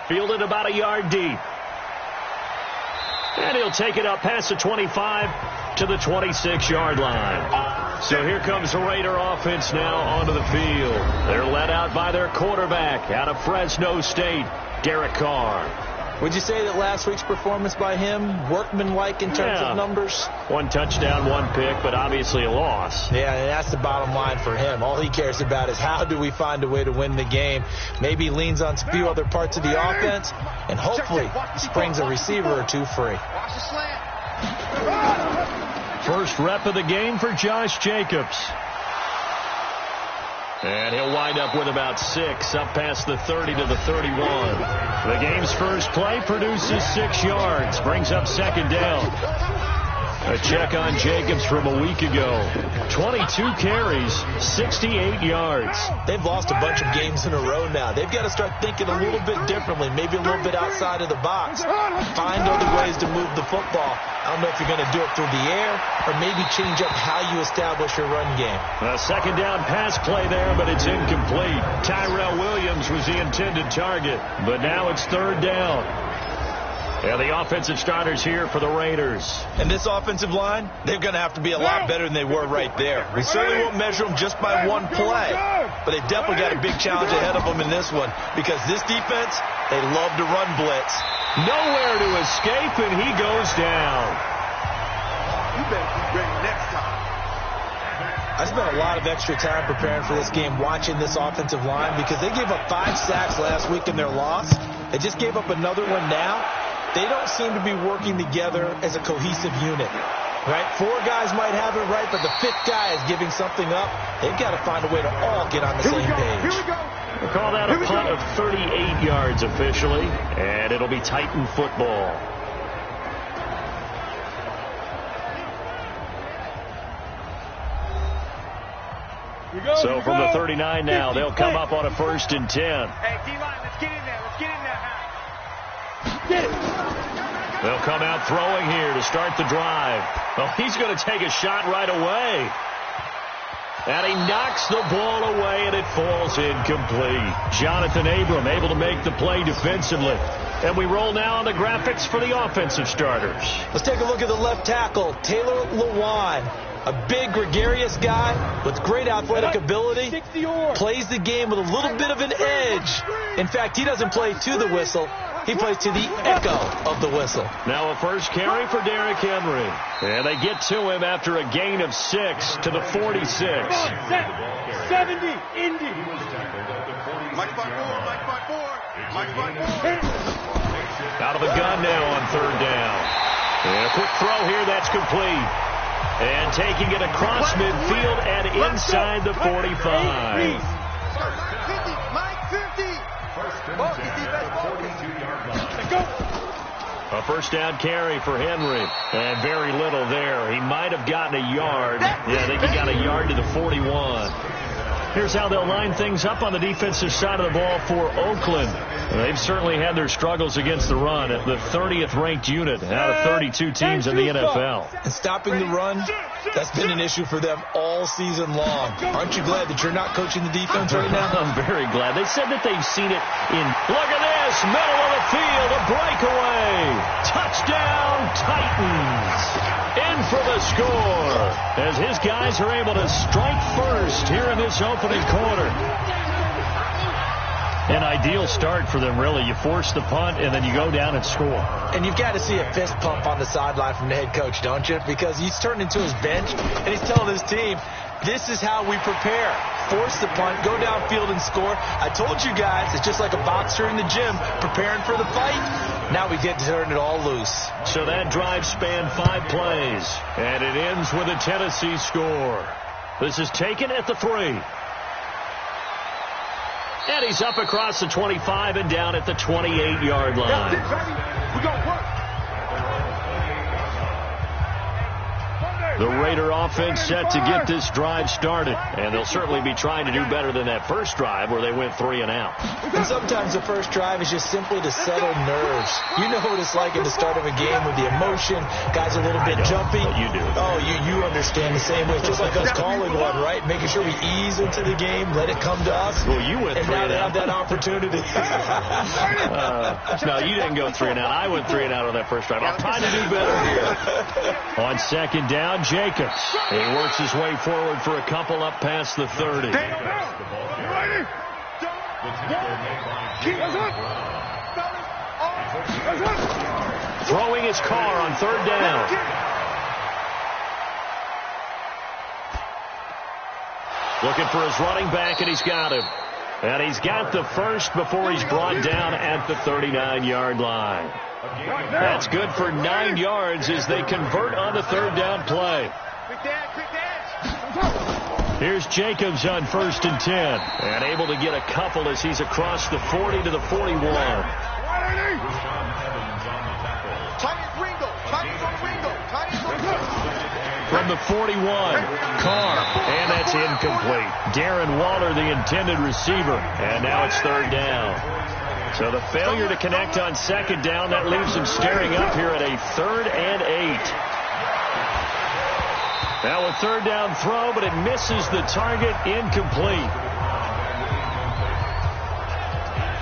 Fielded about a yard deep. And he'll take it up past the 25 to the 26-yard line. So here comes the Raider offense now onto the field. They're led out by their quarterback out of Fresno State, Derek Carr. Would you say that last week's performance by him, workmanlike in terms of numbers? 1 touchdown, 1 pick, but obviously a loss. Yeah, and that's the bottom line for him. All he cares about is how do we find a way to win the game. Maybe leans on a few other parts of the offense, and hopefully springs a receiver or two free. First rep of the game for Josh Jacobs. And he'll wind up with about 6 up past the 30 to the 31. The game's first play produces 6 yards, brings up second down. A check on Jacobs from a week ago. 22 carries, 68 yards. They've lost a bunch of games in a row now. They've got to start thinking a little bit differently, maybe a little bit outside of the box. Find other ways to move the football. I don't know if you're going to do it through the air or maybe change up how you establish your run game. A second down pass play there, but it's incomplete. Tyrell Williams was the intended target, but now it's third down. And the offensive starters here for the Raiders. And this offensive line, they're going to have to be a lot better than they were right there. We certainly won't measure them just by one play, but they definitely got a big challenge ahead of them in this one because this defense, they love to run blitz. Nowhere to escape, and he goes down. You better be ready next time. I spent a lot of extra time preparing for this game watching this offensive line because they gave up 5 sacks last week in their loss. They just gave up another one now. They don't seem to be working together as a cohesive unit. Right? 4 guys might have it right, but the 5th guy is giving something up. They've got to find a way to all get on the same page. Here we go. We'll call that a punt of 38 yards officially, and it'll be Titan football. So from the 39 now, they'll come up on a 1st and 10. Hey, D-line, let's get in there. Let's get in there, huh? Get it. They'll come out throwing here to start the drive. Well, he's going to take a shot right away. And he knocks the ball away, and it falls incomplete. Jonathan Abram able to make the play defensively. And we roll now on the graphics for the offensive starters. Let's take a look at the left tackle, Taylor Lewan. A big, gregarious guy with great athletic ability. Plays the game with a little bit of an edge. In fact, he doesn't play to the whistle. He plays to the echo of the whistle. Now a first carry for Derrick Henry. And they get to him after a gain of 6 to the 46. 70, Indy. Mike by 4, Mike by 4, Mike by 4. Out of the gun now on 3rd down. And a quick throw here, that's complete. And taking it across midfield and inside the 45. A first down carry for Henry. And very little there. He might have gotten a yard. Yeah, I think he got a yard to the 41. Here's how they'll line things up on the defensive side of the ball for Oakland. They've certainly had their struggles against the run at the 30th ranked unit out of 32 teams in the NFL. And stopping the run, that's been an issue for them all season long. Aren't you glad that you're not coaching the defense right now? I'm very glad. They said that they've seen it in, look at this, middle of the field, a breakaway. Touchdown, Titans. In for the score as his guys are able to strike first here in this opening quarter. An ideal start for them, really. You force the punt, and then you go down and score. And you've got to see a fist pump on the sideline from the head coach, don't you? Because he's turned into his bench, and he's telling his team, this is how we prepare. Force the punt, go downfield and score. I told you guys, it's just like a boxer in the gym preparing for the fight. Now we get to turn it all loose. So that drive spanned 5 plays, and it ends with a Tennessee score. This is taken at the 3. And he's up across the 25 and down at the 28-yard line. We got work. The Raider offense set to get this drive started. And they'll certainly be trying to do better than that first drive where they went 3 and out. And sometimes the first drive is just simply to settle nerves. You know what it's like at the start of a game with the emotion. Guys are a little bit jumpy. You do. Oh, you understand the same way. It's just like us calling one, right? Making sure we ease into the game, let it come to us. Well, you went 3 and out. And now they have that opportunity. No, you didn't go 3 and out. I went 3 and out on that first drive. I'm trying to do better here. On second down, Jacobs. He works his way forward for a couple up past the 30. Throwing his car on third down. Looking for his running back, and he's got him. And he's got the first before he's brought down at the 39-yard line. That's good for 9 yards as they convert on the third down play. Here's Jacobs on 1st and 10. And able to get a couple as he's across the 40 to the 41. From the 41, Carr, and that's incomplete. Darren Waller, the intended receiver, and now it's third down. So the failure to connect on second down, that leaves him staring up here at a 3rd and 8. Now a third down throw, but it misses the target, incomplete.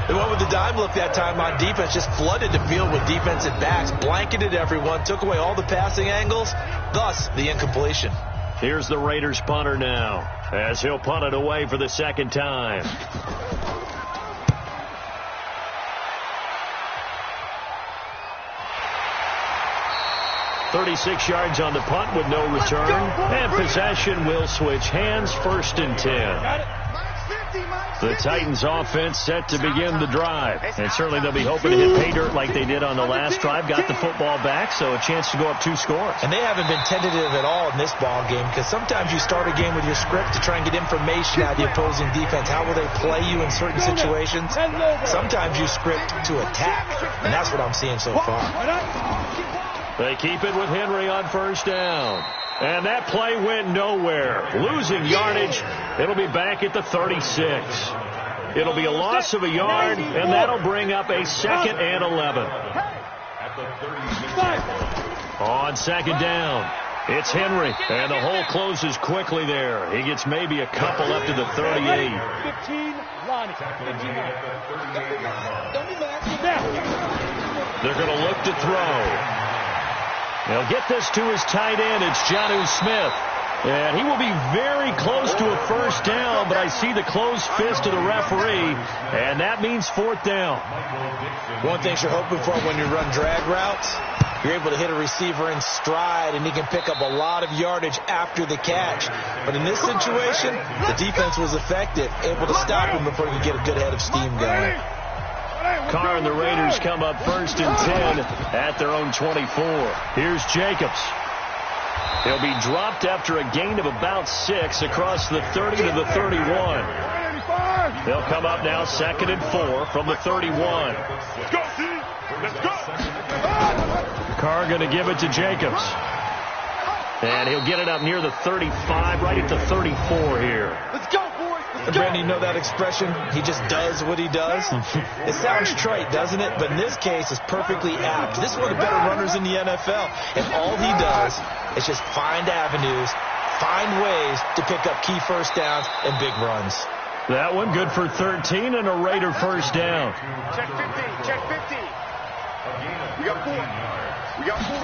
They went with the dime look that time on defense, just flooded the field with defensive backs, blanketed everyone, took away all the passing angles, thus the incompletion. Here's the Raiders punter now, as he'll punt it away for the second time. .36 yards on the punt with no return, and possession will switch hands, 1st and 10. The Titans offense set to begin the drive. And certainly they'll be hoping to hit pay dirt like they did on the last drive. Got the football back, so a chance to go up 2 scores. And they haven't been tentative at all in this ball game, because sometimes you start a game with your script to try and get information out of the opposing defense. How will they play you in certain situations? Sometimes you script to attack, and that's what I'm seeing so far. They keep it with Henry on 1st down. And that play went nowhere. Losing yardage. It'll be back at the 36. It'll be a loss of a yard, and that'll bring up a 2nd and 11. On second down, it's Henry, and the hole closes quickly there. He gets maybe a couple up to the 38. They're going to look to throw. They'll get this to his tight end. It's Jonnu Smith. And he will be very close to a first down, but I see the closed fist of the referee, and that means 4th down. One thing you're hoping for when you run drag routes, you're able to hit a receiver in stride, and he can pick up a lot of yardage after the catch. But in this situation, the defense was effective, able to stop him before he could get a good head of steam going. Carr and the Raiders come up 1st and 10 at their own 24. Here's Jacobs. He'll be dropped after a gain of about 6 across the 30 to the 31. They'll come up now 2nd and 4 from the 31. Carr going to give it to Jacobs. And he'll get it up near the 35, right at the 34 here. Let's go, boys. And Brandon, you know that expression? He just does what he does. It sounds trite, doesn't it? But in this case, it's perfectly apt. This is one of the better runners in the NFL. And all he does is just find avenues, find ways to pick up key first downs and big runs. That one good for 13 and a Raider first down. Check 50. Check 50. We got 4. We got 4.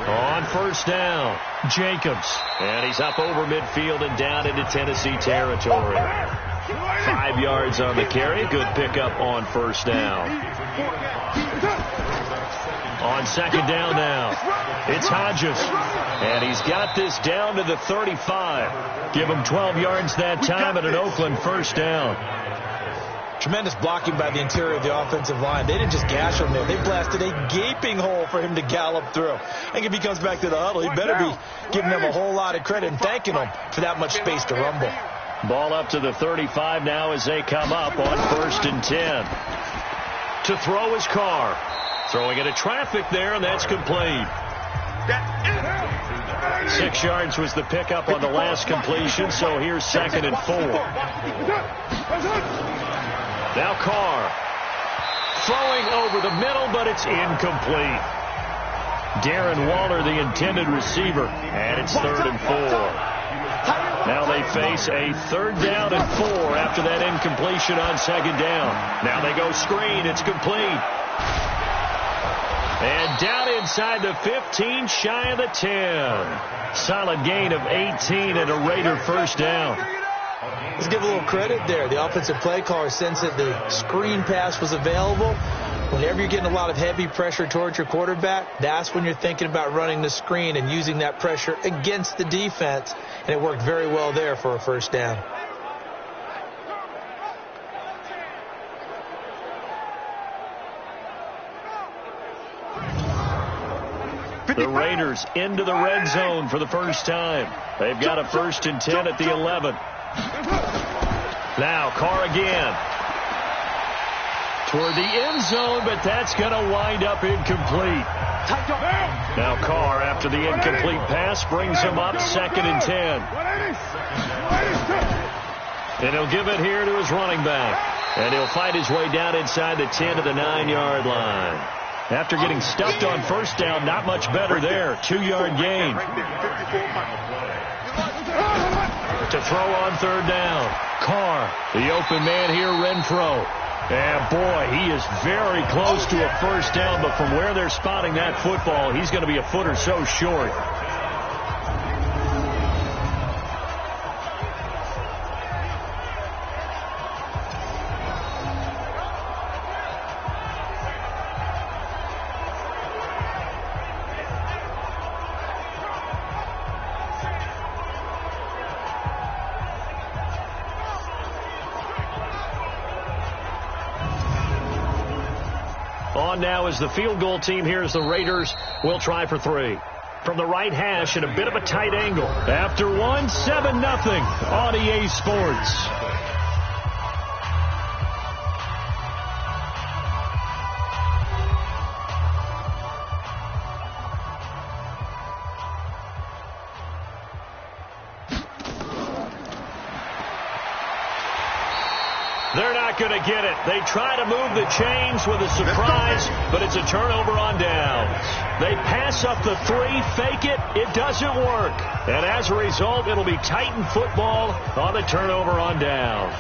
On first down, Jacobs. And he's up over midfield and down into Tennessee territory. 5 yards on the carry. Good pickup on first down. On second down now, it's Hodges. And he's got this down to the 35. Give him 12 yards that time and an Oakland first down. Tremendous blocking by the interior of the offensive line. They didn't just gash him there. They blasted a gaping hole for him to gallop through. I think if he comes back to the huddle, he better be giving them a whole lot of credit and thanking them for that much space to rumble. Ball up to the 35 now as they come up on 1st and 10. To throw his Carr. Throwing into traffic there, and that's complete. 6 yards was the pickup on the last completion, so here's 2nd and 4. Now Carr. Throwing over the middle, but it's incomplete. Darren Waller, the intended receiver, and it's 3rd and 4. Now they face a 3rd down and 4 after that incompletion on 2nd down. Now they go screen. It's complete. And down inside the 15, shy of the 10. Solid gain of 18 and a Raider 1st down. Let's give a little credit there. The offensive play caller sensed that the screen pass was available. Whenever you're getting a lot of heavy pressure towards your quarterback, that's when you're thinking about running the screen and using that pressure against the defense. And it worked very well there for a 1st down. The Raiders into the red zone for the first time. They've got a 1st and 10 at the 11. Now Carr again. Toward the end zone, but that's going to wind up incomplete. Now Carr, after the incomplete pass, brings him up 2nd and 10. And he'll give it here to his running back. And he'll fight his way down inside the 10 to the 9-yard line. After getting stuffed on 1st down, not much better there. 2-yard gain. To throw on 3rd down. Carr, the open man here, Renfro. And boy, he is very close to a 1st down, but from where they're spotting that football, he's going to be a foot or so short. On now is the field goal team. Here's the Raiders. We'll try for 3. From the right hash at a bit of a tight angle. After 1, 7-0 on EA Sports. They're not going to get it. They try to move the chains with a surprise, but it's a turnover on downs. They pass up the 3, fake it. It doesn't work. And as a result, it'll be Titan football on the turnover on downs.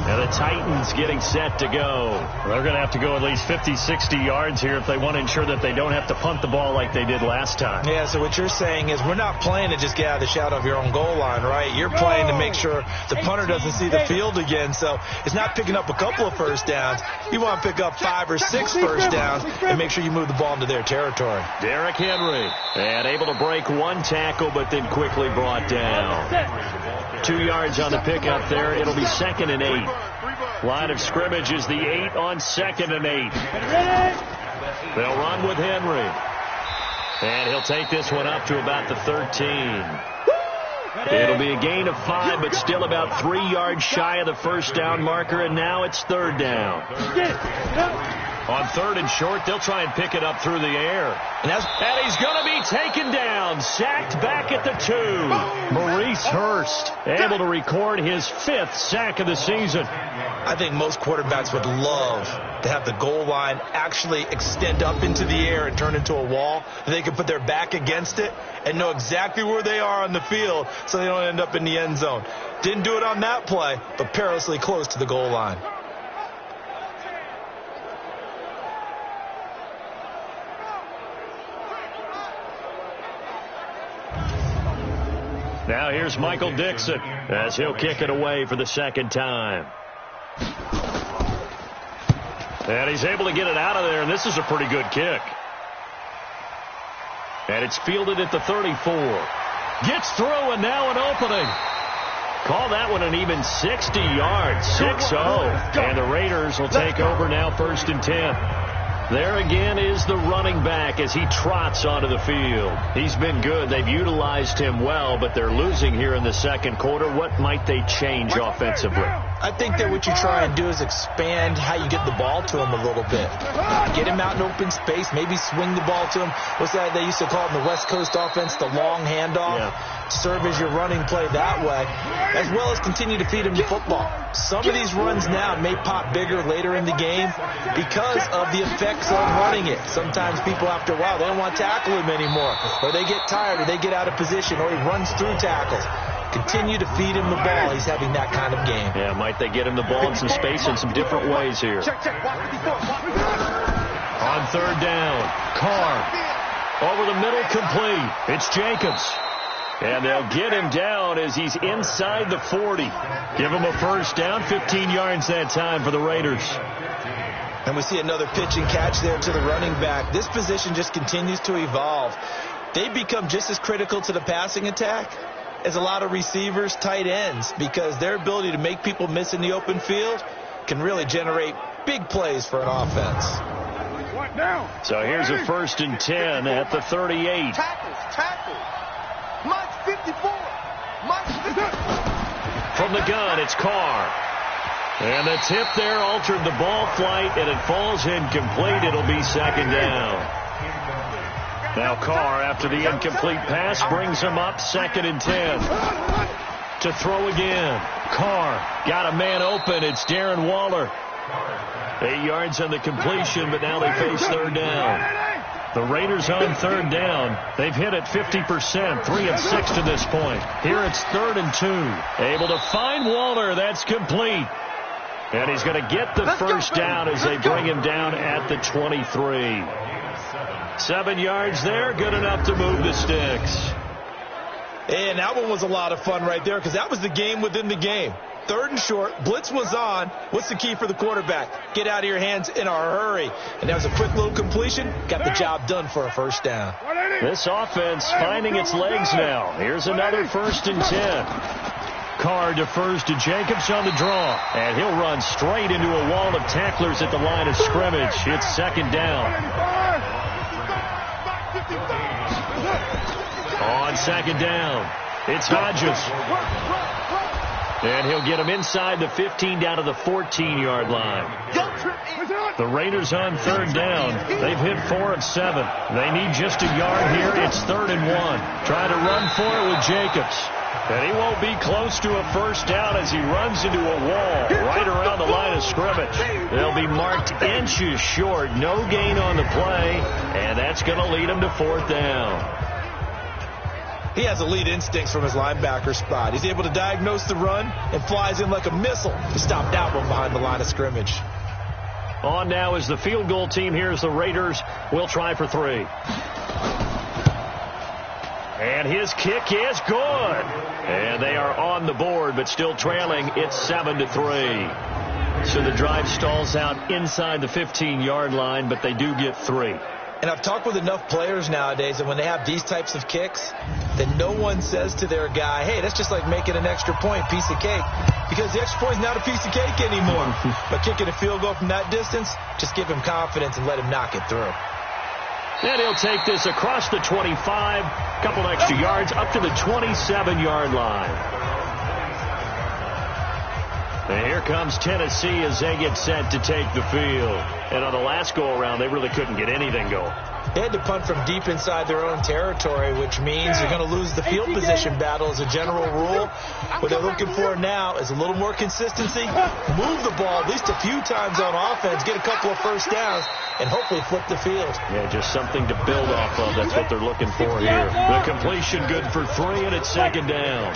And the Titans getting set to go. They're going to have to go at least 50, 60 yards here if they want to ensure that they don't have to punt the ball like they did last time. Yeah, so what you're saying is we're not playing to just get out of the shadow of your own goal line, right? You're playing to make sure the punter doesn't see the field again. So it's not picking up a couple of 1st downs. You want to pick up 5 or 6 1st downs and make sure you move the ball into their territory. Derrick Henry, and able to break 1 tackle, but then quickly brought down. 2 yards on the pickup there. It'll be 2nd and 8. Line of scrimmage is the 8 on 2nd and 8. They'll run with Henry. And he'll take this one up to about the 13. It'll be a gain of 5, but still about 3 yards shy of the 1st down marker, and now it's 3rd down. On 3rd and short, they'll try and pick it up through the air. And he's going to be taken down, sacked back at the 2. Maurice Hurst able to record his 5th sack of the season. I think most quarterbacks would love to have the goal line actually extend up into the air and turn into a wall. They can put their back against it and know exactly where they are on the field so they don't end up in the end zone. Didn't do it on that play, but perilously close to the goal line. Now here's Michael Dixon as he'll kick it away for the 2nd time. And he's able to get it out of there, and this is a pretty good kick. And it's fielded at the 34. Gets through, and now an opening. Call that one an even 60 yards, 6-0. And the Raiders will take over now 1st and 10. There again is the running back as he trots onto the field. He's been good. They've utilized him well, but they're losing here in the 2nd quarter. What might they change offensively? I think that what you try and do is expand how you get the ball to him a little bit. Get him out in open space, maybe swing the ball to him. What's that they used to call it in the West Coast offense, the long handoff? Yeah. Serve as your running play that way, as well as continue to feed him the football. Some of these runs now may pop bigger later in the game because of the effects of running it. Sometimes people, after a while, they don't want to tackle him anymore, or they get tired, or they get out of position, or he runs through tackles. Continue to feed him the ball. He's having that kind of game. Yeah, might they get him the ball in some space in some different ways here. On third down, Carr. Over the middle, complete. It's Jacobs. And they'll get him down as he's inside the 40. Give him a first down, 15 yards that time for the Raiders. And we see another pitch and catch there to the running back. This position just continues to evolve. They become just as critical to the passing attack as a lot of receivers, tight ends, because their ability to make people miss in the open field can really generate big plays for an offense. So here's a 1st and 10 at the 38. Tackles. Mike 54. From the gun, it's Carr. And the tip there altered the ball flight, and it falls incomplete. It'll be 2nd down. Now Carr, after the incomplete pass, brings him up 2nd and 10. To throw again. Carr got a man open. It's Darren Waller. 8 yards on the completion, but now they face 3rd down. The Raiders on 3rd down. They've hit it 50%, 3 of 6 to this point. Here it's 3rd and 2. Able to find Waller. That's complete. And he's going to get the first down as they bring him down at the 23. 7 yards there, good enough to move the sticks. And that one was a lot of fun right there because that was the game within the game. 3rd and short, blitz was on. What's the key for the quarterback? Get out of your hands in a hurry. And that was a quick little completion. Got the job done for a first down. This offense finding its legs now. Here's another 1st and 10. Carr defers to Jacobs on the draw. And he'll run straight into a wall of tacklers at the line of scrimmage. It's 2nd down. On 2nd down, it's Hodges. And he'll get him inside the 15 down to the 14-yard line. The Raiders on 3rd down. They've hit 4 of 7. They need just a yard here. It's 3rd and 1. Trying to run for it with Jacobs. And he won't be close to a first down as he runs into a wall right around the line of scrimmage. They'll be marked inches short. No gain on the play. And that's going to lead him to 4th down. He has elite instincts from his linebacker spot. He's able to diagnose the run and flies in like a missile to stop that one behind the line of scrimmage. On now is the field goal team. Here's the Raiders. We'll try for 3. And his kick is good. And they are on the board, but still trailing. It's 7-3. So the drive stalls out inside the 15-yard line, but they do get 3. And I've talked with enough players nowadays that when they have these types of kicks, that no one says to their guy, hey, that's just like making an extra point, piece of cake. Because the extra point is not a piece of cake anymore. But kicking a field goal from that distance, just give him confidence and let him knock it through. And he'll take this across the 25, couple extra yards, up to the 27-yard line. And here comes Tennessee as they get set to take the field. And on the last go-around, they really couldn't get anything going. They had to punt from deep inside their own territory, which means they're going to lose the field position battle as a general rule. What they're looking for now is a little more consistency, move the ball at least a few times on offense, get a couple of first downs, and hopefully flip the field. Yeah, just something to build off of. That's what they're looking for here. The completion good for 3, and it's 2nd down.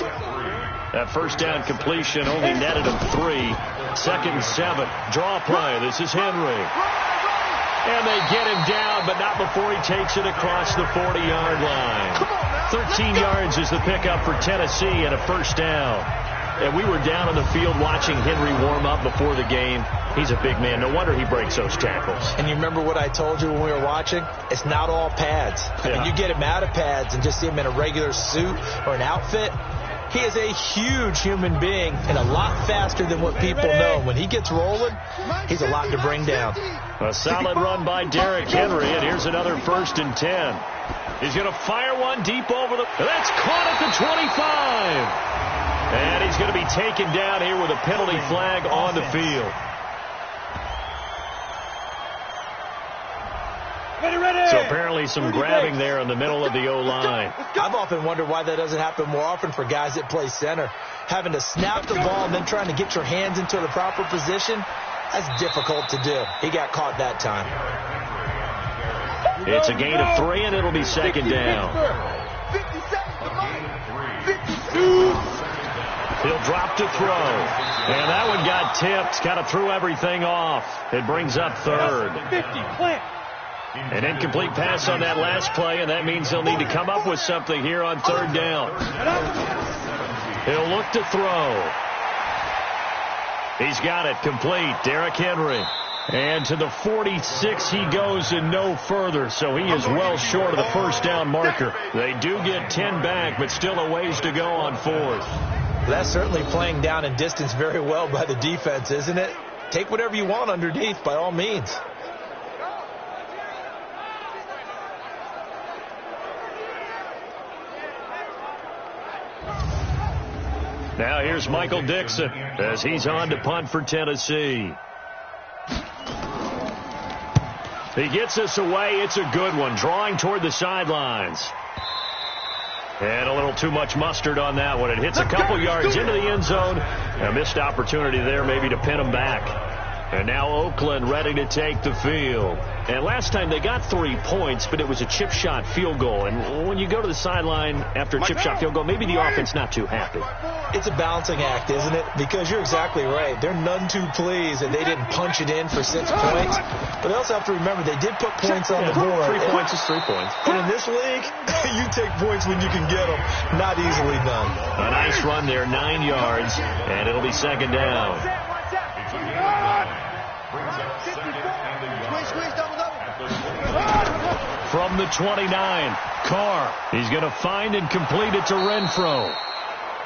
That first down completion only netted him 3. 2nd and 7. Draw play. This is Henry. And they get him down, but not before he takes it across the 40-yard line. 13 yards is the pickup for Tennessee and a first down. And we were down on the field watching Henry warm up before the game. He's a big man. No wonder he breaks those tackles. And you remember what I told you when we were watching? It's not all pads. Yeah. When you get him out of pads and just see him in a regular suit or an outfit, he is a huge human being and a lot faster than what people know. When he gets rolling, he's a lot to bring down. A solid run by Derrick Henry, and here's another 1st and 10. He's going to fire one deep over the... That's caught at the 25. And he's going to be taken down here with a penalty flag on the field. So apparently some grabbing there in the middle of the O-line. I've often wondered why that doesn't happen more often for guys that play center. Having to snap the ball and then trying to get your hands into the proper position, that's difficult to do. He got caught that time. It's a gain of 3, and it'll be second down. He'll drop to throw. And that one got tipped, kind of threw everything off. It brings up third. An incomplete pass on that last play, and that means they'll need to come up with something here on third down. He'll look to throw. He's got it complete. Derrick Henry. And to the 46 he goes and no further, so he is well short of the first down marker. They do get 10 back, but still a ways to go on fourth. That's certainly playing down and distance very well by the defense, isn't it? Take whatever you want underneath, by all means. Now here's Michael Dixon as he's on to punt for Tennessee. He gets this away. It's a good one. Drawing toward the sidelines. And a little too much mustard on that one. It hits a couple yards into the end zone. A missed opportunity there maybe to pin him back. And now Oakland ready to take the field. And last time they got 3 points, but it was a chip shot field goal. And when you go to the sideline after a chip shot field goal, maybe the offense not too happy. It's a balancing act, isn't it? Because you're exactly right. They're none too pleased that they didn't punch it in for 6 points. But they also have to remember they did put points on the board. 3 points is 3 points. And in this league, you take points when you can get them. Not easily done. A nice run there, 9 yards, and it'll be second down. From the 29, Carr. He's going to find and complete it to Renfro.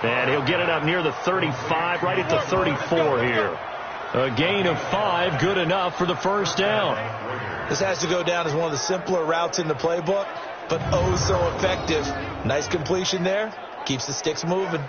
And he'll get it up near the 35, right at the 34 here. A gain of 5, good enough for the first down. This has to go down as one of the simpler routes in the playbook, but oh so effective. Nice completion there. Keeps the sticks moving.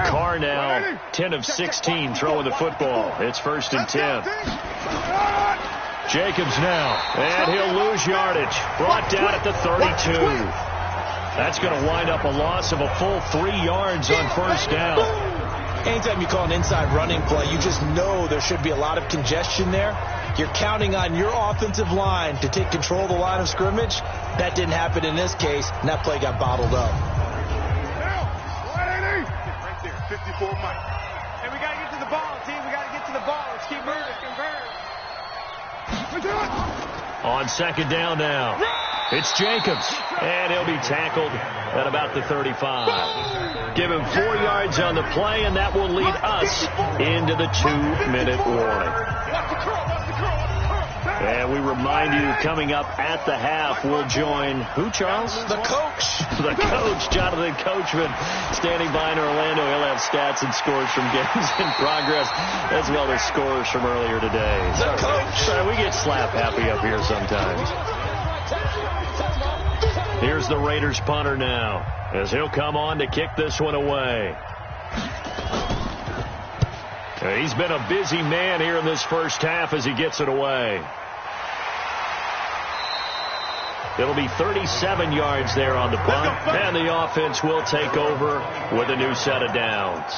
Carr now 10 of 16 throwing the football. It's 1st and 10. Jacobs now, and he'll lose yardage. Brought down at the 32. That's going to wind up a loss of a full 3 yards on first down. Anytime you call an inside running play, you just know there should be a lot of congestion there. You're counting on your offensive line to take control of the line of scrimmage. That didn't happen in this case, and that play got bottled up. 54 Mike. And we got to get to the ball, team. We got to get to the ball. Let's keep moving. On second down now, it's Jacobs. And he'll be tackled at about the 35. Give him 4 yards on the play, and that will lead us into the 2-minute warning. And we remind you, coming up at the half, we'll join who, Charles? The coach. The coach, Jonathan Coachman, standing by in Orlando. He'll have stats and scores from games in progress, as well as scores from earlier today. The coach. So we get slap happy up here sometimes. Here's the Raiders punter now, as he'll come on to kick this one away. He's been a busy man here in this first half as he gets it away. It'll be 37 yards there on the punt, and the offense will take over with a new set of downs.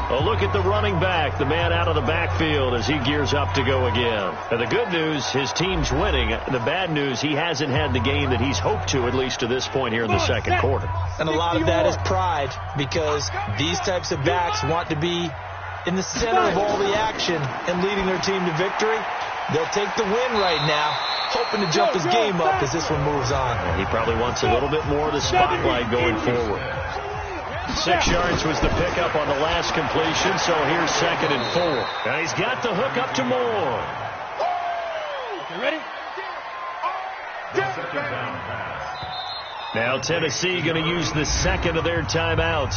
A look at the running back, the man out of the backfield as he gears up to go again. And the good news, his team's winning. The bad news, he hasn't had the game that he's hoped to, at least to this point here in the second quarter. And a lot of that is pride, because these types of backs want to be in the center of all the action and leading their team to victory. They'll take the win right now, hoping to jump his game up as this one moves on. He probably wants a little bit more of the spotlight going forward. 6 yards was the pickup on the last completion, so here's 2nd and 4. And he's got the hook up to Moore. You ready? Now Tennessee going to use the second of their timeouts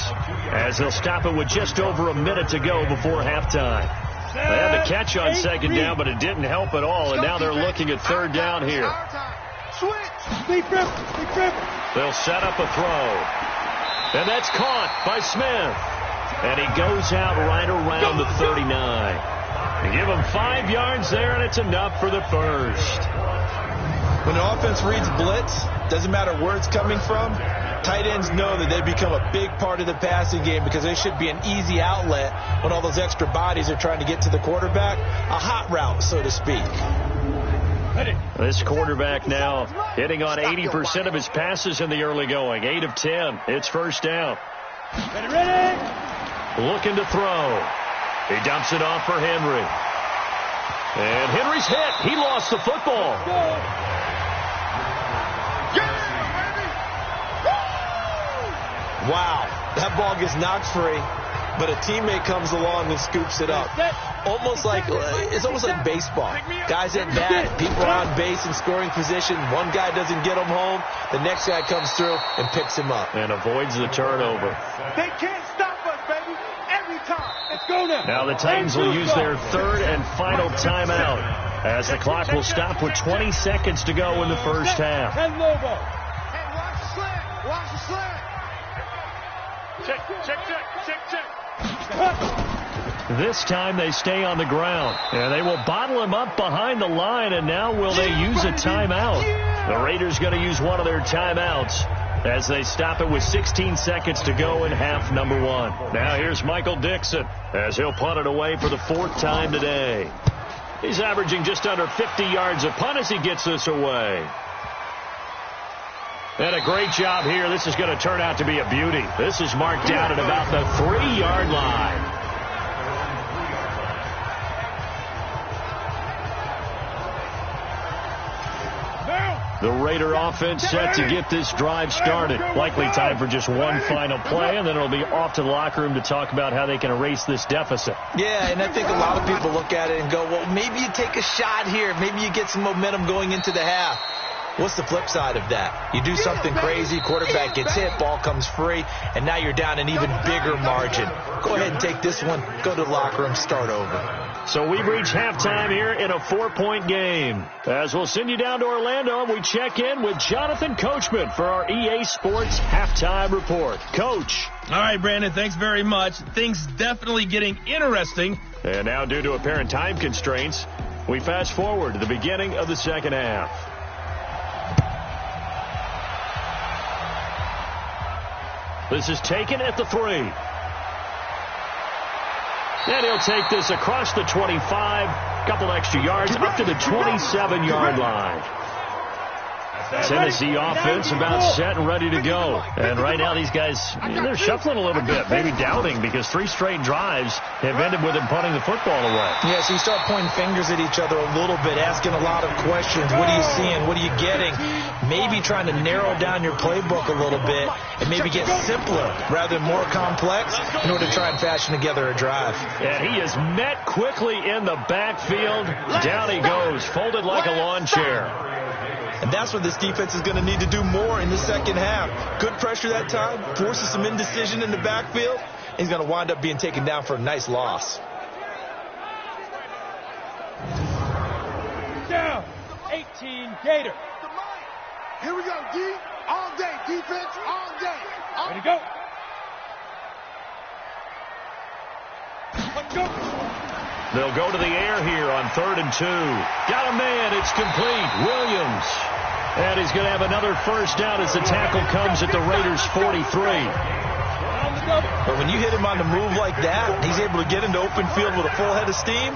as they'll stop it with just over a minute to go before halftime. They had the catch on second down, but it didn't help at all, and now they're looking at third down here. They'll set up a throw. And that's caught by Smith. And he goes out right around the 39. They give him 5 yards there, and it's enough for the first. When the offense reads blitz, doesn't matter where it's coming from, tight ends know that they become a big part of the passing game because they should be an easy outlet when all those extra bodies are trying to get to the quarterback. A hot route, so to speak. This quarterback now hitting on 80% of his passes in the early going. 8 of 10. It's first down. Ready. Looking to throw. He dumps it off for Henry. And Henry's hit. He lost the football. Wow, that ball gets knocked free, but a teammate comes along and scoops it up. It's almost like baseball. Guys at bat, people are on base in scoring position. One guy doesn't get him home. The next guy comes through and picks him up. And avoids the turnover. They can't stop us, baby. Every time. Let's go now. Now the Titans will use their third and final timeout as the clock will stop with 20 seconds to go in the first half. Hey, watch the slant. Watch the slant. Check. This time they stay on the ground, and they will bottle him up behind the line, and now will they use a timeout? The Raiders going to use one of their timeouts as they stop it with 16 seconds to go in half number 1. Now here's Michael Dixon as he'll punt it away for the 4th time today. He's averaging just under 50 yards a punt as he gets this away. And a great job here. This is going to turn out to be a beauty. This is marked down at about the 3-yard line. The Raider offense set to get this drive started. Likely time for just one final play, and then it'll be off to the locker room to talk about how they can erase this deficit. Yeah, and I think a lot of people look at it and go, well, maybe you take a shot here. Maybe you get some momentum going into the half. What's the flip side of that? You do something crazy, quarterback gets hit, ball comes free, and now you're down an even bigger margin. Go ahead and take this one, go to the locker room, start over. So we've reached halftime here in a 4-point game. As we'll send you down to Orlando, and we check in with Jonathan Coachman for our EA Sports Halftime Report. Coach. All right, Brandon, thanks very much. Things definitely getting interesting. And now, due to apparent time constraints, we fast forward to the beginning of the second half. This is taken at the 3. And he'll take this across the 25, couple extra yards, up to the 27-yard line. Tennessee offense about set and ready to go. And right now these guys, they're shuffling a little bit, maybe doubting, because 3 straight drives have ended with them punting the football away. Yeah, so you start pointing fingers at each other a little bit, asking a lot of questions. What are you seeing? What are you getting? Maybe trying to narrow down your playbook a little bit and maybe get simpler rather than more complex in order to try and fashion together a drive. And he is met quickly in the backfield. Down he goes, folded like a lawn chair. And that's what this defense is going to need to do more in the second half. Good pressure that time, forces some indecision in the backfield. He's going to wind up being taken down for a nice loss. Down. 18 Gator. Here we go, D. All day. Defense all day. Ready to go. Let's go. They'll go to the air here on 3rd and 2. Got a man. It's complete. Williams. And he's going to have another first down as the tackle comes at the Raiders' 43. But when you hit him on the move like that, he's able to get into open field with a full head of steam.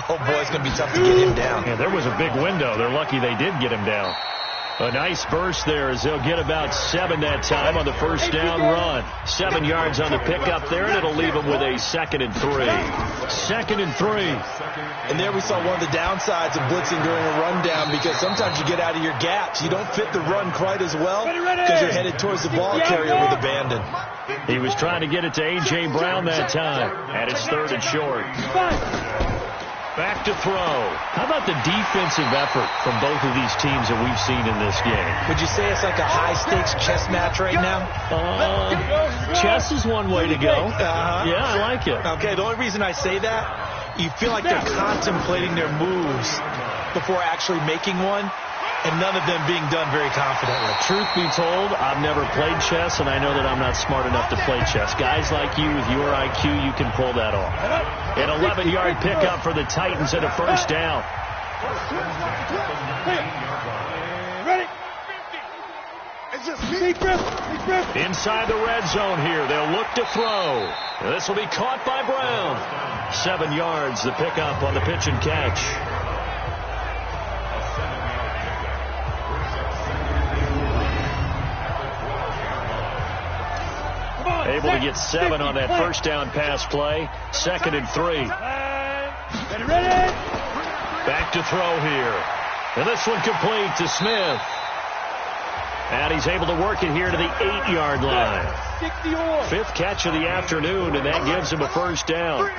Oh, boy, it's going to be tough to get him down. Yeah, there was a big window. They're lucky they did get him down. A nice burst there as they'll get about 7 that time on the first down run. 7 yards on the pickup there, and it'll leave them with a 2nd and 3. 2nd and 3. And there we saw one of the downsides of blitzing during a rundown, because sometimes you get out of your gaps. You don't fit the run quite as well because you're headed towards the ball carrier with abandon. He was trying to get it to A.J. Brown that time, and it's 3rd and short. Back to throw. How about the defensive effort from both of these teams that we've seen in this game? Would you say it's like a high-stakes chess match right now? Chess is one way to go. Yeah, I like it. Okay, the only reason I say that, you feel like they're contemplating their moves before actually making one, and none of them being done very confidently. Truth be told, I've never played chess, and I know that I'm not smart enough to play chess. Guys like you with your IQ, you can pull that off. An 11-yard pickup for the Titans at a first down. Ready? Inside the red zone here. They'll look to throw. This will be caught by Brown. 7 yards, the pickup on the pitch and catch. Able to get 7 on that first down pass play. 2nd and 3. Ready? Back to throw here. And this one complete to Smith. And he's able to work it here to the 8-yard line. 5th catch of the afternoon, and that gives him a first down.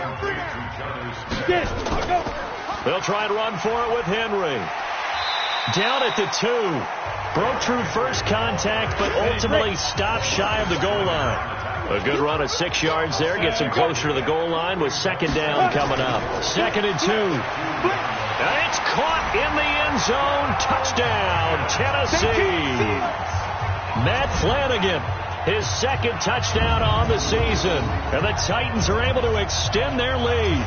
They'll try and run for it with Henry. Down at the 2. Broke through first contact, but ultimately stopped shy of the goal line. A good run at 6 yards there. Gets him closer to the goal line with 2nd down coming up. 2nd and 2. And it's caught in the end zone. Touchdown, Tennessee. Matt Flanagan, his 2nd touchdown on the season. And the Titans are able to extend their lead.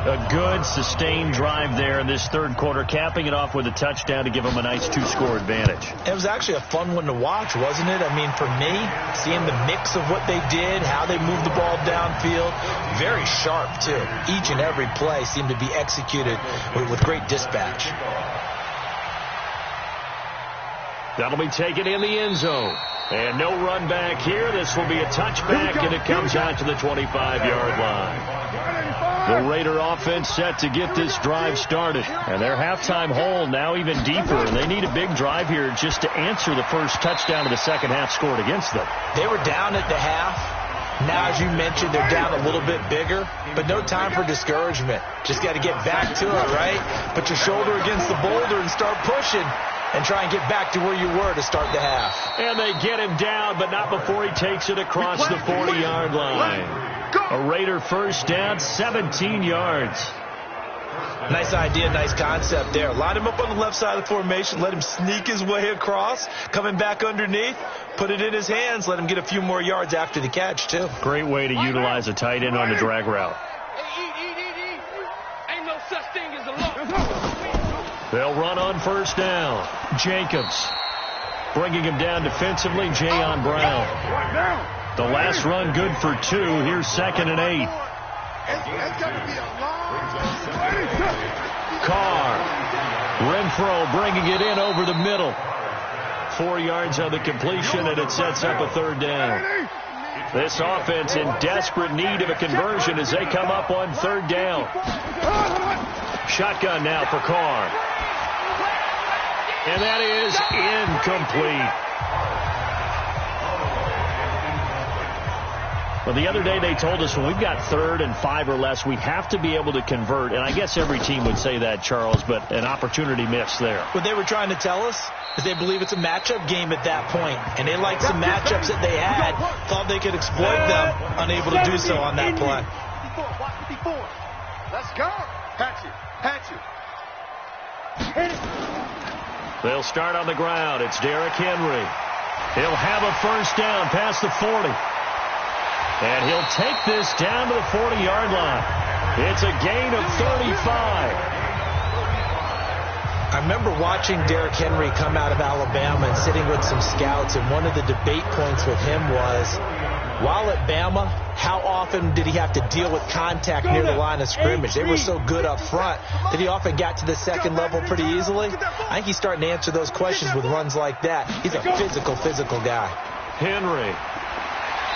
A good, sustained drive there in this 3rd quarter, capping it off with a touchdown to give them a nice 2-score advantage. It was actually a fun one to watch, wasn't it? I mean, for me, seeing the mix of what they did, how they moved the ball downfield, very sharp, too. Each and every play seemed to be executed with great dispatch. That'll be taken in the end zone. And no run back here. This will be a touchback, and it comes out to the 25-yard line. The Raider offense set to get this drive started. And their halftime hole now even deeper. And they need a big drive here just to answer the first touchdown of the second half scored against them. They were down at the half. Now, as you mentioned, they're down a little bit bigger. But no time for discouragement. Just got to get back to it, right? Put your shoulder against the boulder and start pushing. And try and get back to where you were to start the half. And they get him down, but not before he takes it across the 40-yard line. A Raider first down, 17 yards. Nice idea, nice concept there. Line him up on the left side of the formation, let him sneak his way across, coming back underneath, put it in his hands, let him get a few more yards after the catch, too. Great way to utilize a tight end on the drag route. Ain't no such thing as a loss. They'll run on first down. Jacobs bringing him down defensively. Jayon Brown. The last run good for 2. Here's 2nd and 8. Carr. Renfro bringing it in over the middle. 4 yards on the completion, and it sets up a 3rd down. This offense in desperate need of a conversion as they come up on 3rd down. Shotgun now for Carr. And that is incomplete. Well, the other day they told us when we've got 3rd and 5 or less, we have to be able to convert. And I guess every team would say that, Charles, but an opportunity missed there. What they were trying to tell us is they believe it's a matchup game at that point. And they liked some matchups that they had, thought they could exploit them, unable to do so on that play. 54. Let's go. Patch it. Hit it. They'll start on the ground. It's Derrick Henry. He'll have a first down past the 40. And he'll take this down to the 40-yard line. It's a gain of 35. I remember watching Derrick Henry come out of Alabama and sitting with some scouts, and one of the debate points with him was, while at Bama, how often did he have to deal with contact near the line of scrimmage? They were so good up front that he often got to the second level pretty easily. I think he's starting to answer those questions with runs like that. He's a physical guy. Henry.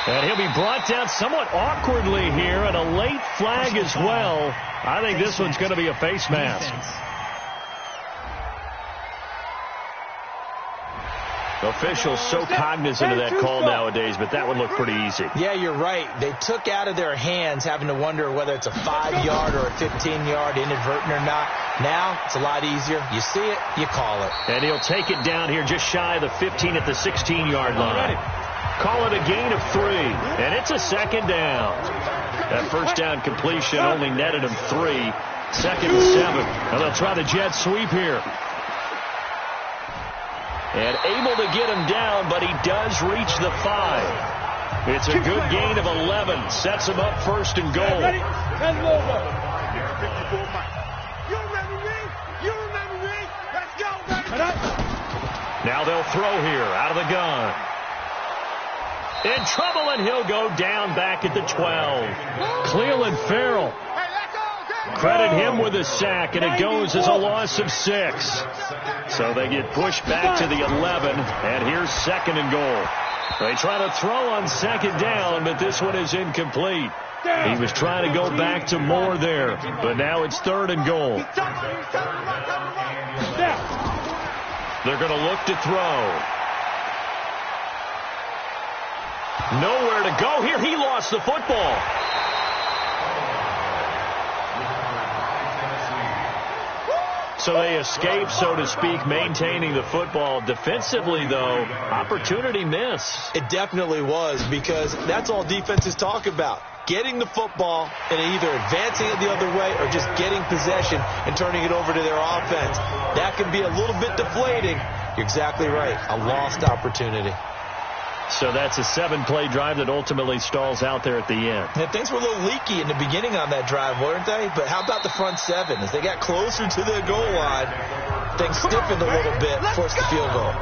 And he'll be brought down somewhat awkwardly here, and a late flag as well. I think this one's going to be a face mask. Officials so cognizant of that call nowadays, but that would look pretty easy. Yeah, you're right. They took out of their hands having to wonder whether it's a 5-yard or a 15-yard, inadvertent or not. Now, it's a lot easier. You see it, you call it. And he'll take it down here just shy of the 15 at the 16-yard line. Call it a gain of 3, and it's a second down. That first down completion only netted him 3. 2nd and 7. And they'll try the jet sweep here. And able to get him down, but he does reach the 5. It's a good gain of 11. Sets him up 1st and goal. You remember me? You remember me? Let's go, baby. Now they'll throw here out of the gun. In trouble, and he'll go down back at the 12. Cleveland Farrell. Credit him with a sack, and it goes as a loss of 6. So they get pushed back to the 11, and here's 2nd and goal. They try to throw on 2nd down, but this one is incomplete. He was trying to go back to Moore there, but now it's 3rd and goal. They're going to look to throw. Nowhere to go here. He lost the football. So they escape, so to speak, maintaining the football. Defensively, though, opportunity miss. It definitely was, because that's all defenses talk about. Getting the football and either advancing it the other way or just getting possession and turning it over to their offense. That can be a little bit deflating. You're exactly right. A lost opportunity. So that's a 7-play drive that ultimately stalls out there at the end. And things were a little leaky in the beginning on that drive, weren't they? But how about the front 7? As they got closer to the goal line, things stiffened a little bit, forced the field goal.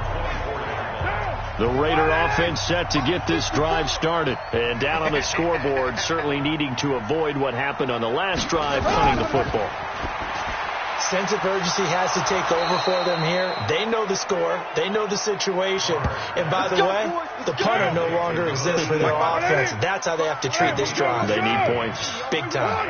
The Raider offense set to get this drive started. And down on the scoreboard, certainly needing to avoid what happened on the last drive, punting the football. Sense of urgency has to take over for them here. They know the score. They know the situation. And by the way, the punter no longer exists for their offense. That's how they have to treat this drive. They need points. Big time.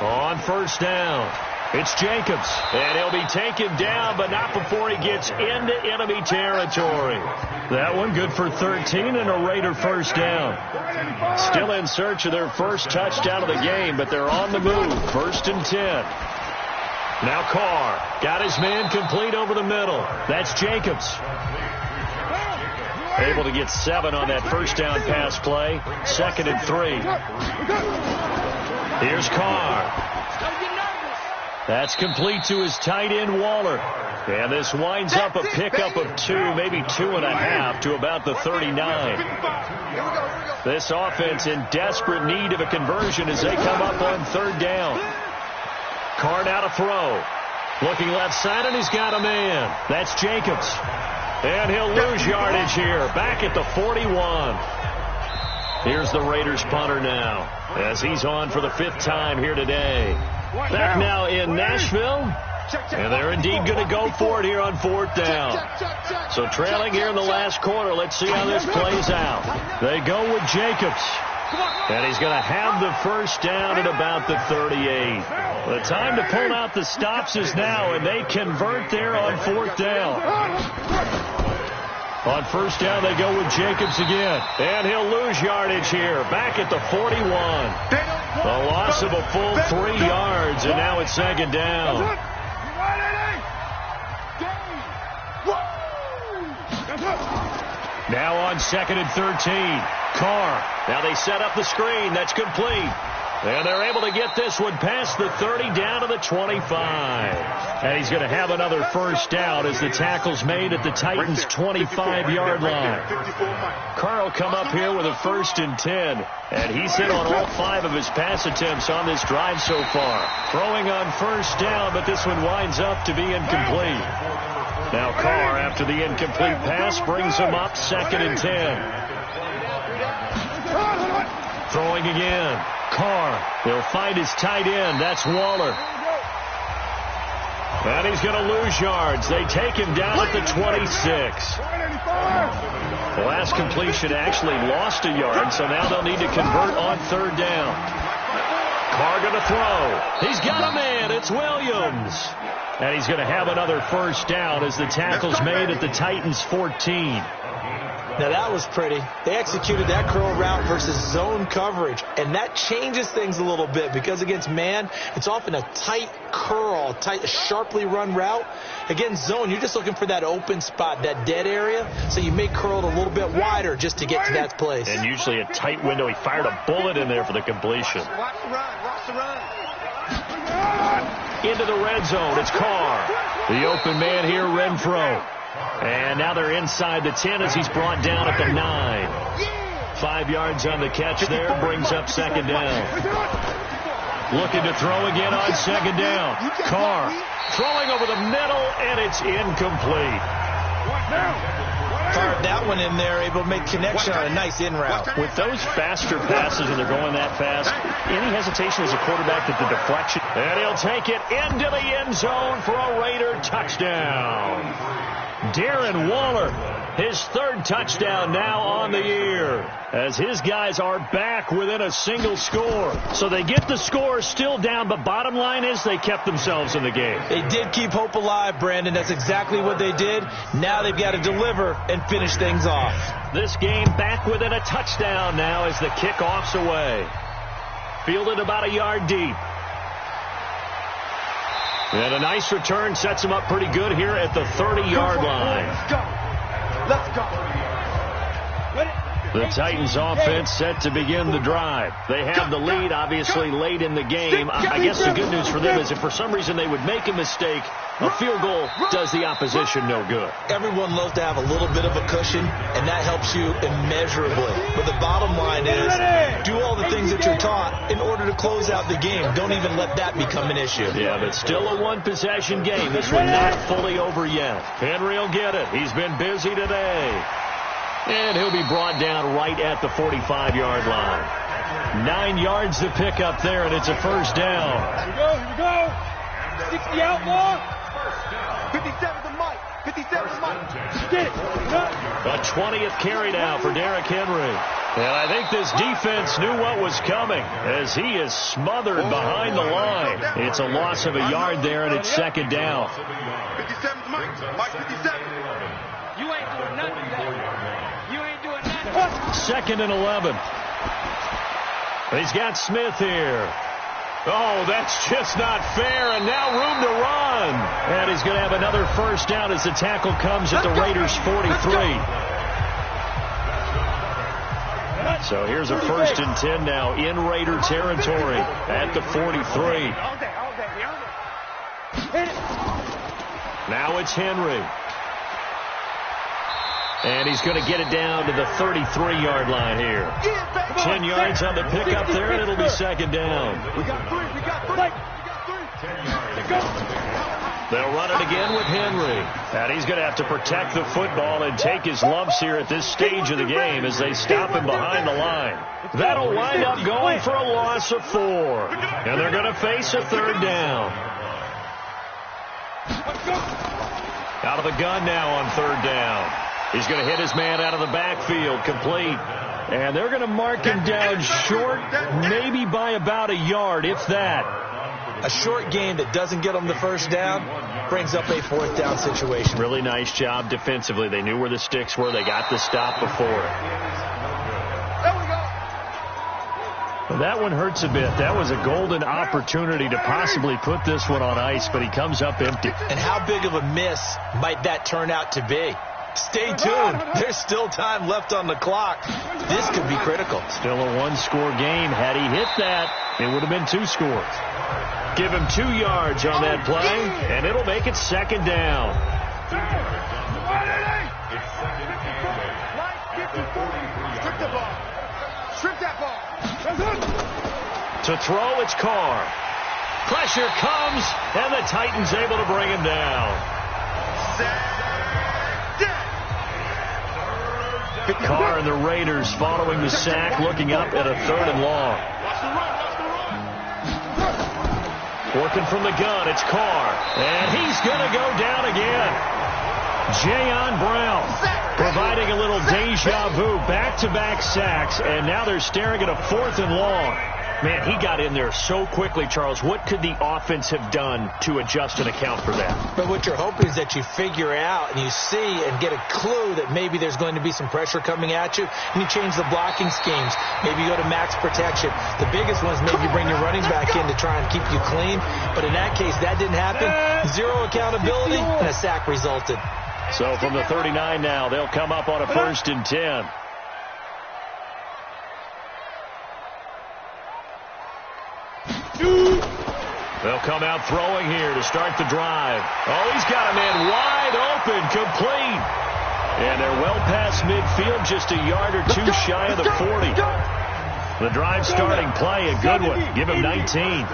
On 1st down, it's Jacobs. And he'll be taken down, but not before he gets into enemy territory. That one good for 13 and a Raider 1st down. Still in search of their first touchdown of the game, but they're on the move. 1st and 10. Now Carr got his man complete over the middle. That's Jacobs. Able to get 7 on that 1st down pass play. 2nd and 3. Here's Carr. That's complete to his tight end, Waller. And this winds up a pickup of 2, maybe 2.5 to about the 39. This offense in desperate need of a conversion as they come up on 3rd down. Carr now to throw. Looking left side, and he's got a man. That's Jacobs. And he'll lose yardage here. Back at the 41. Here's the Raiders punter now, as he's on for the 5th time here today. Back now in Nashville. And they're indeed going to go for it here on 4th down. So trailing here in the last quarter. Let's see how this plays out. They go with Jacobs. And he's going to have the 1st down at about the 38. The time to pull out the stops is now, and they convert there on 4th down. On 1st down, they go with Jacobs again. And he'll lose yardage here. Back at the 41. A loss of a full 3 yards, and now it's 2nd down. Now on 2nd and 13. Carr. Now they set up the screen. That's complete. And they're able to get this one past the 30 down to the 25. And he's going to have another 1st down as the tackle's made at the Titans' 25-yard line. Carr will come up here with a 1st and 10. And he's hit on all 5 of his pass attempts on this drive so far. Throwing on 1st down, but this one winds up to be incomplete. Now Carr, after the incomplete pass, brings him up 2nd and 10. Throwing again. Carr. He'll find his tight end. That's Waller. And he's going to lose yards. They take him down at the 26. The last completion actually lost a yard, so now they'll need to convert on 3rd down. Carr going to throw. He's got a man. It's Williams. And he's going to have another first down as the tackle's made at the Titans' 14. Now, that was pretty. They executed that curl route versus zone coverage, and that changes things a little bit because against man, it's often a tight curl, sharply run route. Against zone, you're just looking for that open spot, that dead area, so you may curl it a little bit wider just to get to that place. And usually a tight window. He fired a bullet in there for the completion. Watch the run. Watch the run. Into the red zone. It's Carr. The open man here, Renfro. And now they're inside the 10 as he's brought down at the 9. 5 yards on the catch there. Brings up second down. Looking to throw again on second down. Carr throwing over the middle, and it's incomplete. Fired that one in there, able to make connection on a nice in route. With those faster passes and they're going that fast, any hesitation as a quarterback that the deflection. And he'll take it into the end zone for a Raider touchdown. Darren Waller, his 3rd touchdown now on the year, as his guys are back within a single score. So they get the score, still down, but bottom line is they kept themselves in the game. They did keep hope alive, Brandon. That's exactly what they did. Now they've got to deliver and finish things off. This game back within a touchdown now as the kickoff's away. Fielded about a yard deep. And a nice return sets him up pretty good here at the 30-yard line. Let's go. Let's go. The Titans offense set to begin the drive. They have the lead, obviously, late in the game. I guess the good news for them is if for some reason they would make a mistake, a field goal does the opposition no good. Everyone loves to have a little bit of a cushion, and that helps you immeasurably. But the bottom line is do all the things that you're taught in order to close out the game. Don't even let that become an issue. Yeah, but still a one-possession game. This one not fully over yet. Henry will get it. He's been busy today. And he'll be brought down right at the 45-yard line. 9 yards to pick up there, and it's a first down. Here we go. 60 outlaw. 57 to Mike. 57 to Mike. Get it. A 20th carry now for Derrick Henry. And I think this defense knew what was coming as he is smothered behind the line. It's a loss of a yard there, and it's second down. 57 to Mike. Mike 57. You ain't doing nothing, Dad. You ain't doing nothing. Second and 11. He's got Smith here. Oh, that's just not fair, and now room to run. And he's going to have another first down as the tackle comes at the Raiders' 43. So here's a 1st and 10 now in Raider territory at the 43. Now it's Henry. And he's going to get it down to the 33-yard line here. 10 yards on the pickup there, and it'll be second down. We got 3. We got 3. We got 3. They'll run it again with Henry. And he's going to have to protect the football and take his lumps here at this stage of the game as they stop him behind the line. That'll wind up going for a loss of 4. And they're going to face a third down. Out of the gun now on third down. He's going to hit his man out of the backfield, complete. And they're going to mark him down short, maybe by about a yard, if that. A short game that doesn't get them the first down brings up a 4th down situation. Really nice job defensively. They knew where the sticks were. They got the stop before it. There we go. Well, that one hurts a bit. That was a golden opportunity to possibly put this one on ice, but he comes up empty. And how big of a miss might that turn out to be? Stay tuned. There's still time left on the clock. This could be critical. Still a 1-score game. Had he hit that, it would have been 2 scores. Give him 2 yards on that play, and it'll make it second down. Strip the ball. Strip that ball. To throw, it's Carr. Pressure comes, and the Titans able to bring him down. Carr and the Raiders following the sack, looking up at a 3rd and long. Working from the gun, it's Carr. And he's going to go down again. Jayon Brown providing a little deja vu, back-to-back sacks, and now they're staring at a 4th and long. Man, he got in there so quickly, Charles. What could the offense have done to adjust and account for that? But what you're hoping is that you figure out and you see and get a clue that maybe there's going to be some pressure coming at you, and you change the blocking schemes. Maybe you go to max protection. The biggest one is maybe bring your running back in to try and keep you clean. But in that case, that didn't happen. Zero accountability, and a sack resulted. So from the 39 now, they'll come up on a 1st and 10. They'll come out throwing here to start the drive. Oh, he's got a man wide open, complete. And they're well past midfield, just a yard or two shy of the 40. The drive starting play, a good one. Give him 19.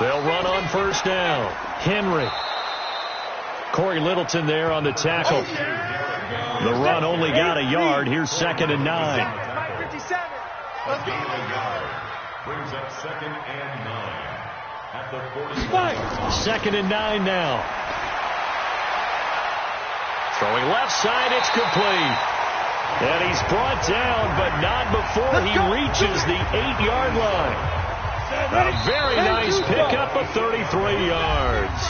They'll run on 1st down. Henry. Corey Littleton there on the tackle. The run only got a yard. Here's 2nd and 9. Brings up 2nd and 9 at the 45. 2nd and 9 now. Throwing left side, it's complete. And he's brought down, but not before he reaches the 8-yard line. A very nice pickup of 33 yards.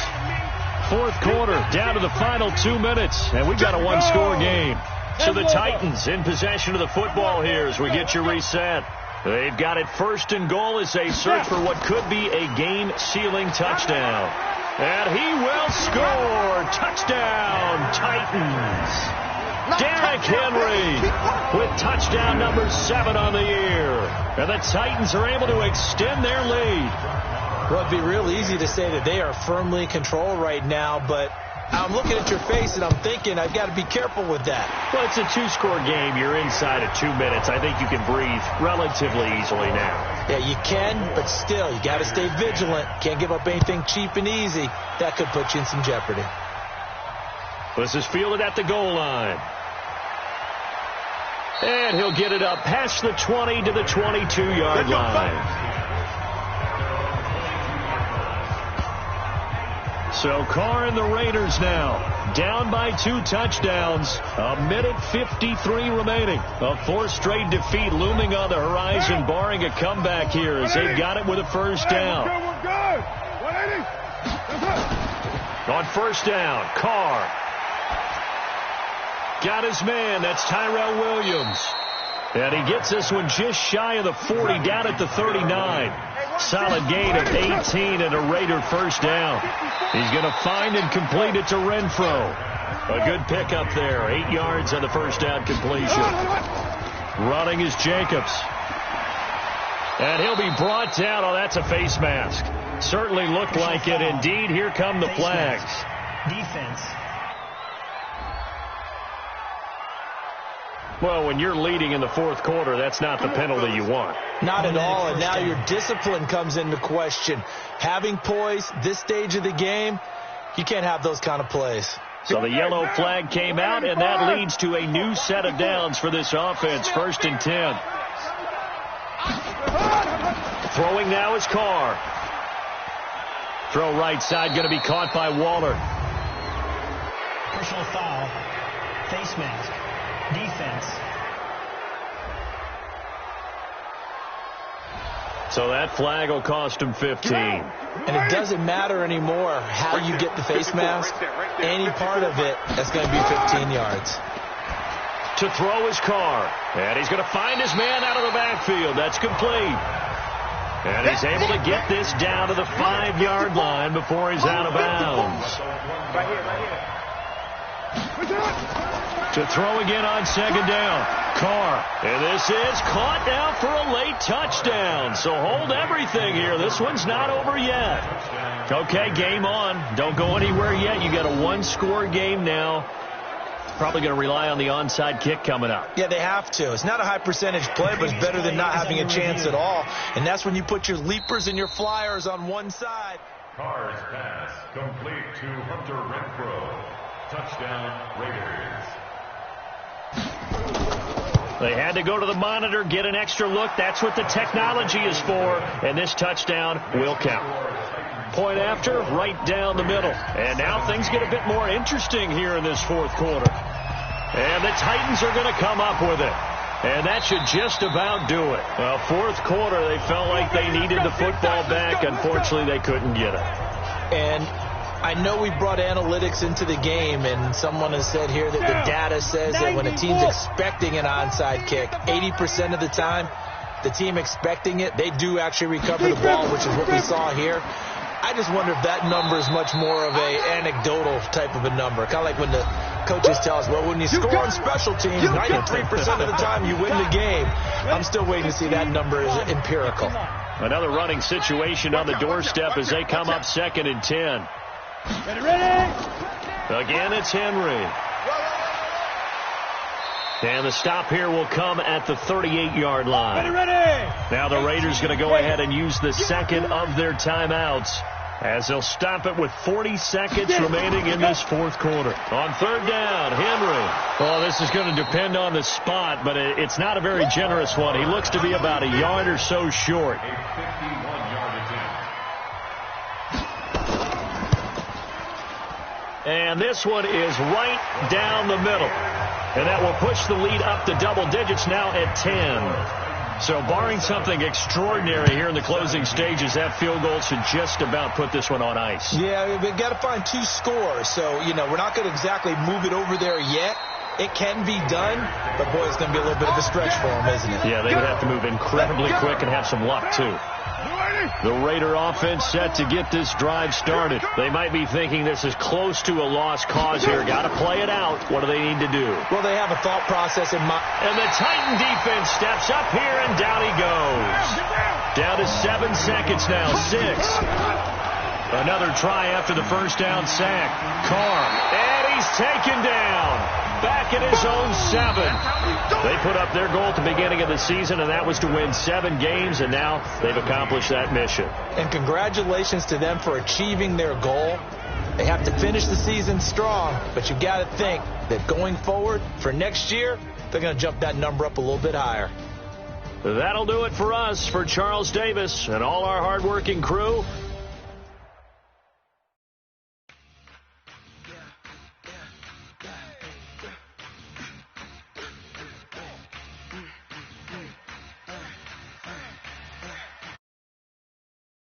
4th quarter, down to the final 2 minutes, and we've got a one-score game. So the Titans in possession of the football here as we get you reset. They've got it 1st and goal as they search for what could be a game-sealing touchdown. And he will score. Touchdown, Titans. Derrick Henry with touchdown number 7 on the year. And the Titans are able to extend their lead. Well, it'd be real easy to say that they are firmly in control right now, but I'm looking at your face and I'm thinking I've got to be careful with that. Well, it's a 2-score game. You're inside of 2 minutes. I think you can breathe relatively easily now. Yeah, you can, but still, you got to stay vigilant. Can't give up anything cheap and easy. That could put you in some jeopardy. This is fielded at the goal line. And he'll get it up past the 20 to the 22-yard line. So Carr and the Raiders now down by 2 touchdowns. 1:53 remaining. A 4th straight defeat looming on the horizon, barring a comeback here as they've got it with a 1st down. On 1st down, Carr. Got his man. That's Tyrell Williams. And he gets this one just shy of the 40, down at the 39. Solid gain of 18 and a Raider 1st down. He's going to find and complete it to Renfro. A good pickup there. 8 yards on the 1st down completion. Running is Jacobs. And he'll be brought down. Oh, that's a face mask. Certainly looked like it. Indeed, here come the flags. Defense. Well, when you're leading in the 4th quarter, that's not the penalty you want. Not at all, and now your discipline comes into question. Having poise, this stage of the game, you can't have those kind of plays. So the yellow flag came out, and that leads to a new set of downs for this offense. 1st and 10. Throwing now is Carr. Throw right side, going to be caught by Waller. Personal foul. Face mask. Defense. So that flag will cost him 15. And it doesn't matter anymore how you get the face mask. Any part of it, that's going to be 15 yards. To throw his Carr. And he's going to find his man out of the backfield. That's complete. And he's able to get this down to the 5-yard line before he's out of bounds. Right here. To throw again on 2nd down. Carr. And this is caught now for a late touchdown. So hold everything here. This one's not over yet. Okay, game on. Don't go anywhere yet. You got a 1-score game now. Probably going to rely on the onside kick coming up. Yeah, they have to. It's not a high percentage play, but it's better than not having a chance at all. And that's when you put your leapers and your flyers on one side. Carr's pass complete to Hunter Renfro. Touchdown, Raiders. They had to go to the monitor, get an extra look. That's what the technology is for. And this touchdown will count. Point after, right down the middle. And now things get a bit more interesting here in this 4th quarter. And the Titans are going to come up with it. And that should just about do it. Well, fourth quarter, they felt like they needed the football back. Unfortunately, they couldn't get it. And I know we brought analytics into the game, and someone has said here that the data says that when a team's expecting an onside kick, 80% of the time, the team expecting it, they do actually recover the ball, which is what we saw here. I just wonder if that number is much more of a anecdotal type of a number. Kind of like when the coaches tell us, well, when you score on special teams, 93% of the time you win the game. I'm still waiting to see that number is empirical. Another running situation on the doorstep as they come up 2nd and 10. Ready? Again, it's Henry. And the stop here will come at the 38-yard line. Now the Raiders going to go ahead and use the second of their timeouts as they'll stop it with 40 seconds remaining in this fourth quarter. On 3rd down, Henry. Well, this is going to depend on the spot, but it's not a very generous one. He looks to be about a yard or so short. A 51-yard attempt. And this one is right down the middle. And that will push the lead up to double digits now at 10. So barring something extraordinary here in the closing stages, that field goal should just about put this one on ice. Yeah, we've got to find 2 scores. So, you know, we're not going to exactly move it over there yet. It can be done, but, boy, it's going to be a little bit of a stretch for them, isn't it? Yeah, they would have to move incredibly quick and have some luck, too. The Raider offense set to get this drive started. They might be thinking this is close to a lost cause here. Got to play it out. What do they need to do? Well, they have a thought process in mind. And the Titan defense steps up here, and down he goes. Down to 7 seconds now. 6. Another try after the first down sack. Carr. And he's taken down. Back at his own 7. They put up their goal at the beginning of the season, and that was to win 7 games, and now they've accomplished that mission. And congratulations to them for achieving their goal. They have to finish the season strong, but you got to think that going forward for next year, they're going to jump that number up a little bit higher. That'll do it for us. For Charles Davis and all our hardworking crew,